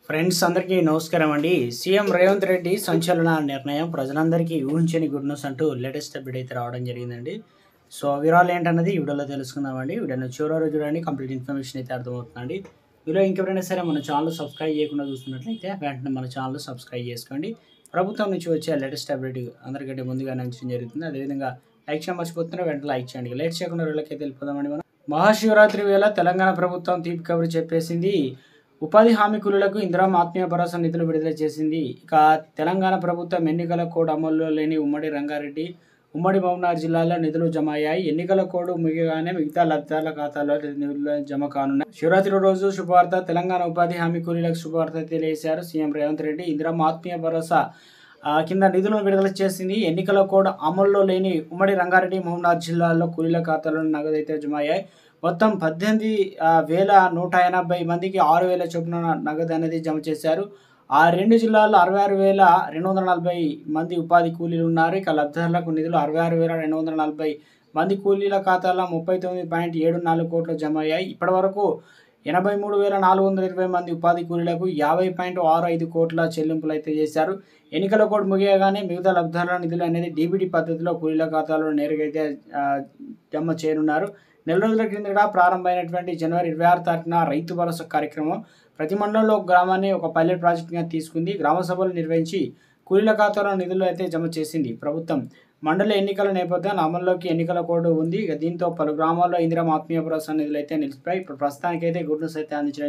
Friends అందరికీ నమస్కారం అండి. సీఎం రేవంత్ రెడ్డి సంచలన నిర్ణయం ప్రజలందరికీ ఊహించని గుడ్ న్యూస్ అంటూ లేటెస్ట్ అప్డేట్ అయితే రావడం జరిగిందండి. సో వివరాలు ఏంటన్నది ఈ వీడియోలో తెలుసుకుందామండి. వీడియోని చివరి వరకు చూడండి, కంప్లీట్ ఇన్ఫర్మేషన్ అయితే అర్థమవుతుందండి. వీడియో ఇంకెవరైనా సరే మన ఛానల్ సబ్స్క్రైబ్ చేయకుండా చూస్తున్నట్లయితే వెంటనే మన ఛానల్ సబ్స్క్రైబ్ చేసుకోండి. ప్రభుత్వం నుంచి వచ్చే లేటెస్ట్ అప్డేట్ అందరికంటే ముందుగానే అందించడం జరుగుతుంది. అదేవిధంగా లైక్ చేయడం మర్చిపోతున్నా, వెంటనే లైక్ చేయండి. లేట్ చేయకుండా వీళ్ళకైతే వెళ్ళిపోదామండి. మనం మహాశివరాత్రి వేళ తెలంగాణ ప్రభుత్వం తీపి కబురు చెప్పేసింది. ఉపాధి హామీ కూలీలకు ఇందిరమ్మ ఆత్మీయ భరోసా నిధులు విడుదల చేసింది. ఇక తెలంగాణ ప్రభుత్వం ఎన్నికల కోడ్ అమల్లో లేని ఉమ్మడి రంగారెడ్డి, ఉమ్మడి మహబూబ్నగర్ జిల్లాలో నిధులు జమ అయ్యాయి. ఎన్నికల కోడ్ ముగియగానే మిగతా లబ్ధిదారుల ఖాతాలో నిధులు జమ కానున్నాయి. శివరాత్రి రోజు శుభవార్త. తెలంగాణ ఉపాధి హామీ కూలీలకు శుభవార్త తెలియజేశారు సీఎం రేవంత్ రెడ్డి. ఇందిరమ్మ ఆత్మీయ భరోసా కింద నిధులను విడుదల చేసింది. ఎన్నికల కోడ్ అమల్లో లేని ఉమ్మడి రంగారెడ్డి, మహబూబ్నగర్ జిల్లాల్లో కూలీల ఖాతాలో నగదు అయితే జమ అయ్యాయి. మొత్తం 18,180 మందికి 6,000 చొప్పున నగదు అనేది జమ చేశారు. ఆ రెండు జిల్లాల్లో 66,240 మంది ఉపాధి కూలీలు ఉన్నారు. ఇక లబ్ధిదారులకు నిధులు 66,240 మంది కూలీల ఖాతాలో 39.74 కోట్లు జమ అయ్యాయి. ఇప్పటి వరకు 83,420 మంది ఉపాధి కూలీలకు 50.65 కోట్ల చెల్లింపులు అయితే చేశారు. ఎన్నికల కోడ్ ముగియగానే మిగతా లబ్ధిదారుల నిధులు అనేది డీబీటీ పద్ధతిలో కూలీల ఖాతాలో నేరుగా అయితే జమ చేయనున్నారు. నెల రోజుల కిందట ప్రారంభమైనటువంటి జనవరి 26 తారీఖున రైతు భరోసా కార్యక్రమం ప్రతి మండలంలో ఒక గ్రామాన్ని ఒక పైలట్ ప్రాజెక్టుగా తీసుకుంది. గ్రామ సభలు నిర్వహించి కూలీల ఖాతాలో నిధులు అయితే జమ చేసింది ప్రభుత్వం. మండల ఎన్నికల నేపథ్యంలో అమల్లోకి ఎన్నికల కోడ్ ఉంది. దీంతో పలు గ్రామాల్లో ఇందిరమ్మ ఆత్మీయ భరోసా నిధులు అయితే నిలిచిపోయి ఇప్పుడు ప్రస్తుతానికైతే గుడ్ న్యూస్ అయితే అందించడం